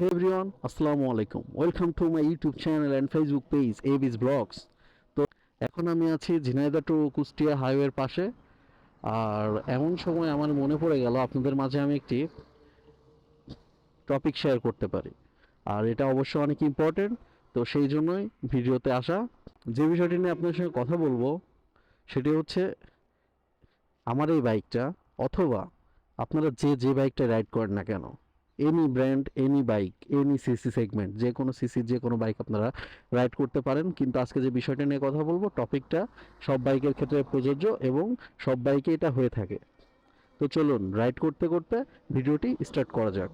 Hey everyone, Assalamu alaikum. Welcome to my YouTube channel and Facebook page AB's Vlogs. তো এখন আমি আছি Jhenaidah two Kushtia হাইওয়ের পাশে। আর এমন সময় আমার মনে পড়ে গেল আপনাদের মাঝে আমি একটি টপিক শেয়ার করতে পারি। আর এটা অবশ্য অনেক ইম্পর্টেন্ট, তো সেই জন্যই ভিডিওতে আসা। যে বিষয়টি নিয়ে আপনার সঙ্গে কথা বলবো সেটি হচ্ছে আমার এই বাইকটা, অথবা আপনারা যে বাইকটা রাইড করেন না কেন, any brand, any bike, any CC segment, যে কোনো সিসির যে কোনো বাইক আপনারা রাইড করতে পারেন। কিন্তু আজকে যে বিষয়টা নিয়ে কথা বলবো, টপিকটা সব বাইকের ক্ষেত্রে প্রযোজ্য এবং সব বাইকে এটা হয়ে থাকে। তো চলুন রাইড করতে করতে ভিডিওটি স্টার্ট করা যাক।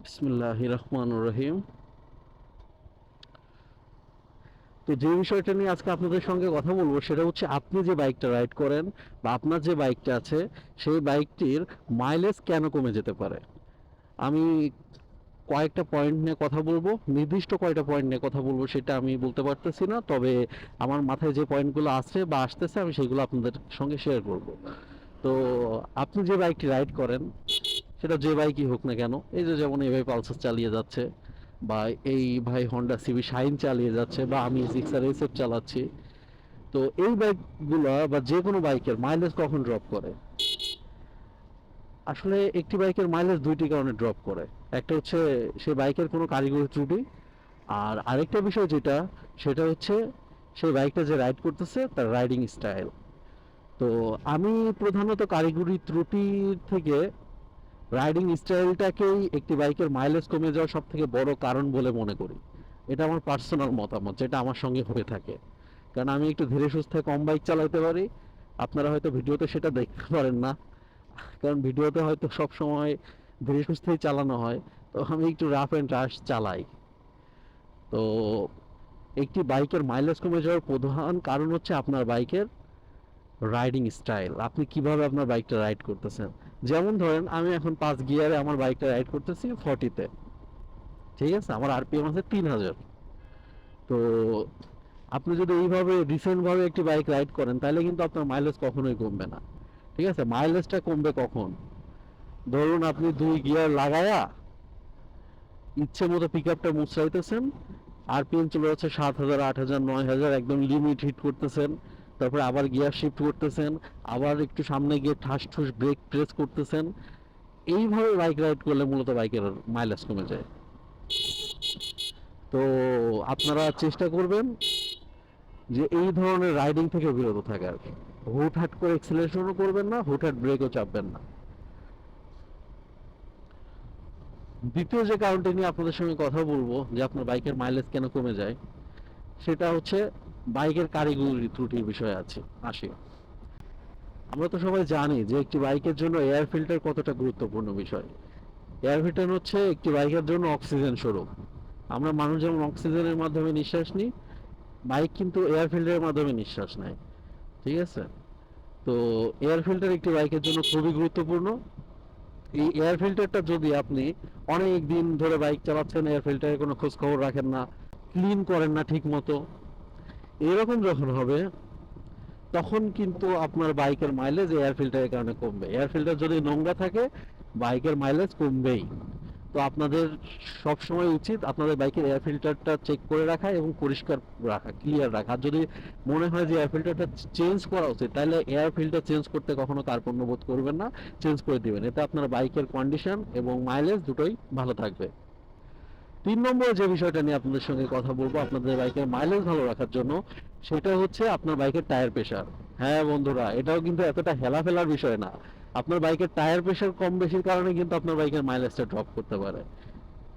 বিসমিল্লাহির রহমানির রহিম। তো যে বিষয়টা নিয়ে আজকে আপনাদের সঙ্গে কথা বলবো সেটা হচ্ছে, আপনি যে বাইকটা রাইড করেন বা আপনার যে বাইকটা আছে সেই বাইকটির মাইলেজ কেন কমে যেতে পারে। আমি কয়েকটা পয়েন্ট নিয়ে কথা বলবো, নির্দিষ্ট কয়টা পয়েন্ট নিয়ে কথা বলবো সেটা আমি বলতে পারতেছি না, তবে আমার মাথায় যে পয়েন্টগুলো আসছে বা আসতেছে আমি সেগুলো আপনাদের সঙ্গে শেয়ার করব। তো আপনি যে বাইকটি রাইড করেন সেটা যে বাইকই হোক না কেন, এই যে যেমন এই ভাই পালসার চালিয়ে যাচ্ছে, বা এই ভাই হন্ডা সিবি শাইন চালিয়ে যাচ্ছে, বা আমি জিক্সার এসএফ চালাচ্ছি, তো এই বাইকগুলো বা যে কোনো বাইকের মাইলেজ কখন ড্রপ করে? আসলে একটি বাইকের মাইলেজ দুইটি কারণে ড্রপ করে। একটা হচ্ছে সেই বাইকের কোনো কারিগরি ত্রুটি, আর আরেকটা বিষয় যেটা, সেটা হচ্ছে সেই বাইকটা যে রাইড করতেছে তার রাইডিং স্টাইল। তো আমি প্রধানত কারিগরি ত্রুটির থেকে রাইডিং স্টাইলটাকেই একটি বাইকের মাইলেজ কমে যাওয়ার সব থেকে বড় কারণ বলে মনে করি। এটা আমার পার্সোনাল মতামত, যেটা আমার সঙ্গে হয়ে থাকে। কারণ আমি একটু ধীরে সুস্থে কম বাইক চালাতে পারি, আপনারা হয়তো ভিডিওতে সেটা দেখতে পারেন না, কারণ ভিডিওতে হয়তো সব সময় ধীরে সুস্থেই চালানো হয়, তো আমি একটু রাফ অ্যান্ড রাশ চালাই। তো একটি বাইকের মাইলেজ কমে যাওয়ার প্রধান কারণ হচ্ছে আপনার বাইকের রাইডিং স্টাইল, আপনি কিভাবে আপনার বাইকটা রাইড করতেছেন। যেমন ধরেন আমি এখন 5 গিয়ারে আমার বাইকটা রাইড করতেছি 40-তে, ঠিক আছে, আমার আরপিএম আছে 3000। তো আপনি যদি এইভাবে রিসেন্টভাবে একটি বাইক রাইড করেন তাহলে কিন্তু আপনার মাইলেজ কখনোই কমবে না। ঠিক আছে, মাইলেজটা কমবে কখন? ধরুন আপনি 2 গিয়ার লাগায়া ইচ্ছে মতো পিক আপটা মুচড়াইতেছেন, আরপিএম চলে যাচ্ছে 7,000, 8,000, 9,000, একদম লিমিট হিট করতেছেন, তারপরে আবার গিয়ার শিফট করতেছেন, আবার একটু সামনে গিয়ে ঠাস ঠুস ব্রেক প্রেস করতেছেন। এইভাবে বাইক রাইড করলে মূলত বাইকের মাইলেজ কমে যায়। তো আপনারা চেষ্টা করবেন যে এই ধরনের রাইডিং থেকে বিরত থাকার। হুটহাট করে এক্সেলারেশনও করবেন না, হুটহাট ব্রেকও চাপবেন না। দ্বিতীয় যে কারণটি নিয়ে আপনাদের সঙ্গে কথা বলবো যে আপনার বাইকের মাইলেজ কেন কমে যায়, সেটা হচ্ছে বাইকের কারিগরি ত্রুটির বিষয় আছে আসে। আমরা তো সবাই জানি যে একটি বাইকের জন্য এয়ার ফিল্টার কতটা গুরুত্বপূর্ণ বিষয়। এয়ার ফিল্টার হচ্ছে একটি বাইকের জন্য অক্সিজেন স্বরূপ। আমরা মানুষ যেমন অক্সিজেনের মাধ্যমে নিঃশ্বাস নিই, বাইক কিন্তু এয়ার ফিল্টারের মাধ্যমে নিঃশ্বাস নেয়। ঠিক আছে, তো এয়ার ফিল্টার একটি বাইকের জন্য খুবই গুরুত্বপূর্ণ। এই এয়ার ফিল্টারটা যদি আপনি অনেক দিন ধরে বাইক চালাচ্ছেন, এয়ার ফিল্টারের কোনো খোঁজ খবর রাখেন না, ক্লিন করেন না ঠিক মতো, এরকম যখন হবে তখন কিন্তু আপনার বাইকের মাইলেজ এয়ার ফিল্টারের কারণে কমবে। এয়ার ফিল্টার যদি নোংরা থাকে বাইকের মাইলেজ কমবেই। তো আপনাদের সব সময় উচিত আপনাদের বাইকের এয়ার ফিল্টারটা চেক করে রাখা এবং পরিষ্কার রাখা, ক্লিয়ার রাখা। আর যদি মনে হয় যে এয়ার ফিল্টারটা চেঞ্জ করা উচিত, তাহলে এয়ার ফিল্টার চেঞ্জ করতে কখনো কার্পণ্য বোধ করবেন না, চেঞ্জ করে দিবেন। এতে আপনার বাইকের কন্ডিশন এবং মাইলেজ দুটোই ভালো থাকবে। 3 নম্বরে যে বিষয়টা নিয়ে আপনাদের সঙ্গে কথা বলবো আপনাদের বাইকের মাইলেজ ভালো রাখার জন্য, সেটা হচ্ছে আপনার বাইকের টায়ার প্রেশার। হ্যাঁ বন্ধুরা, এটাও কিন্তু এতটা হেলা ফেলার বিষয় না। আপনার বাইকের টায়ার প্রেশার কম বেশির কারণে কিন্তু আপনার বাইকের মাইলেজটা ড্রপ করতে পারে।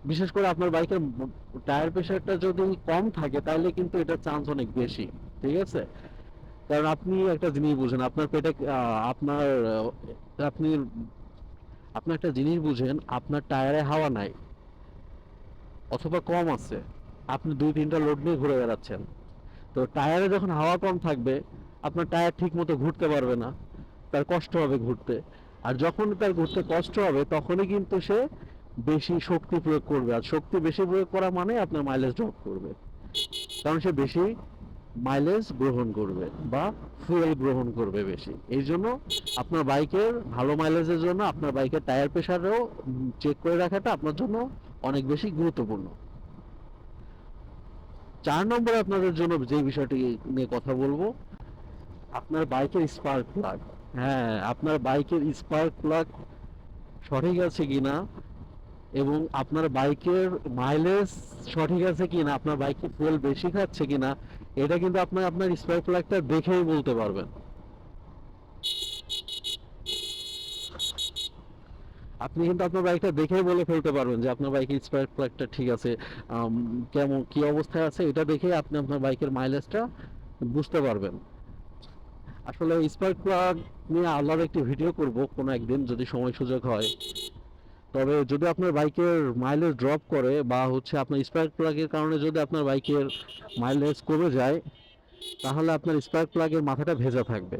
বিশেষ করে আপনার বাইকের টায়ার প্রেশারটা যদি কম থাকে তাহলে কিন্তু এটার চান্স অনেক বেশি। ঠিক আছে, কারণ আপনি একটা জিনিস বুঝেন, আপনার পেটে আপনার আপনি আপনি একটা জিনিস বুঝেন, আপনার টায়ারে হাওয়া নাই অথবা কম আছে, আপনি 2-3টা লোড নিয়ে ঘুরে বেড়াচ্ছেন। তো টায়ারে যখন হাওয়া কম থাকবে আপনার টায়ার ঠিক মতো ঘুরতে পারবে না, তার কষ্ট হবে ঘুরতে। আর যখন তার ঘুরতে কষ্ট হবে তখনই কিন্তু সে বেশি শক্তি প্রয়োগ করবে, আর শক্তি বেশি প্রয়োগ করা মানে আপনার মাইলেজ ড্রপ করবে, কারণ সে বেশি মাইলেজ গ্রহণ করবে বা ফুয়েল গ্রহণ করবে বেশি। এই জন্য আপনার বাইকের ভালো মাইলেজের জন্য আপনার বাইকের টায়ার প্রেশারও চেক করে রাখাটা আপনার জন্য অনেক বেশি গুরুত্বপূর্ণ। 4 নম্বরে আপনাদের জন্য যে বিষয়টি নিয়ে কথা বলবো, আপনার বাইকের স্পার্ক প্লাগ। হ্যাঁ, আপনার বাইকের স্পার্ক প্লাগ সঠিক আছে কিনা এবং আপনার বাইকের মাইলেজ সঠিক আছে কিনা, আপনার বাইকে ফুয়েল বেশি খাচ্ছে কিনা, এটা কিন্তু আপনার আপনার স্পার্ক প্লাগটা দেখেই বলতে পারবেন। আপনি কিন্তু আপনার বাইকটা দেখেই বলে ফেলতে পারবেন যে আপনার বাইকের স্পার্ক প্লাগটা ঠিক আছে, কেমন কি অবস্থায় আছে, এটা দেখে আপনি আপনার বাইকের মাইলেজটা বুঝতে পারবেন। আসলে স্পার্ক প্লাগ নিয়ে আলাদা একটি ভিডিও করব কোনো একদিন যদি সময় সুযোগ হয়। তবে যদি আপনার বাইকের মাইলেজ ড্রপ করে বা হচ্ছে আপনার স্পার্ক প্লাগের কারণে যদি আপনার বাইকের মাইলেজ কমে যায়, তাহলে আপনার স্পার্ক প্লাগের মাথাটা ভেজা থাকবে।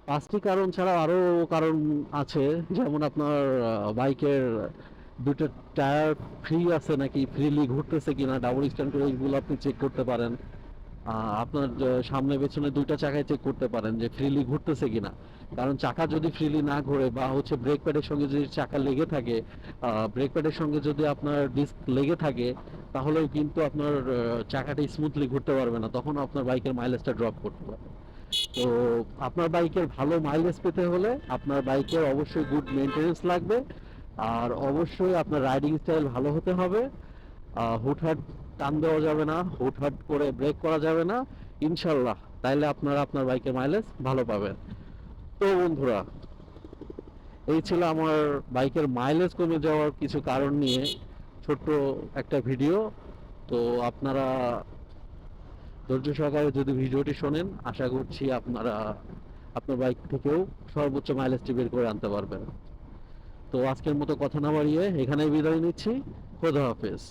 5টি কারণ ছাড়া আরও কারণ আছে, যেমন আপনার বাইকের দুটো টায়ার ফ্রি আছে নাকি, ফ্রিলি ঘুরতেছে কিনা, ডাবল স্ট্যান্ড করে এইগুলো আপনি চেক করতে পারেন। আপনার সামনে পেছনে দুইটা চাকায় চেক করতে পারেন যে ফ্রিলি ঘুরতেছে কিনা। কারণ চাকা যদি ফ্রিলি না ঘোরে বা হচ্ছে ব্রেক প্যাডের সঙ্গে যদি চাকা লেগে থাকে, ব্রেক প্যাডের সঙ্গে যদি আপনার ডিস্ক লেগে থাকে, তাহলেও কিন্তু আপনার চাকাটা স্মুথলি ঘুরতে পারবে না, তখন আপনার বাইকের মাইলেজটা ড্রপ করতে পারে। তো আপনার বাইকের ভালো মাইলেজ পেতে হলে আপনার বাইকের অবশ্যই গুড মেনটেনেন্স লাগবে, আর অবশ্যই আপনার রাইডিং স্টাইল ভালো হতে হবে। হুটহাট টান দেওয়া যাবে না, হুটহাট করে ব্রেক করা যাবে না, ইনশাল্লাহ। তাইলে আপনারা আপনার বাইকের মাইলেজ ভালো পাবেন। তো বন্ধুরা, এই ছিল আমার বাইকের মাইলেজ কমে যাওয়ার কিছু কারণ নিয়ে ছোট্ট একটা ভিডিও। তো আপনারা ধৈর্য সহকারে যদি ভিডিওটি শোনেন, আশা করছি আপনারা আপনার বাইক থেকেও সর্বোচ্চ মাইলেজটি বের করে আনতে পারবেন। তো আজকের মতো কথা না বাড়িয়ে এখানেই বিদায় নিচ্ছি। খোদা হাফেজ।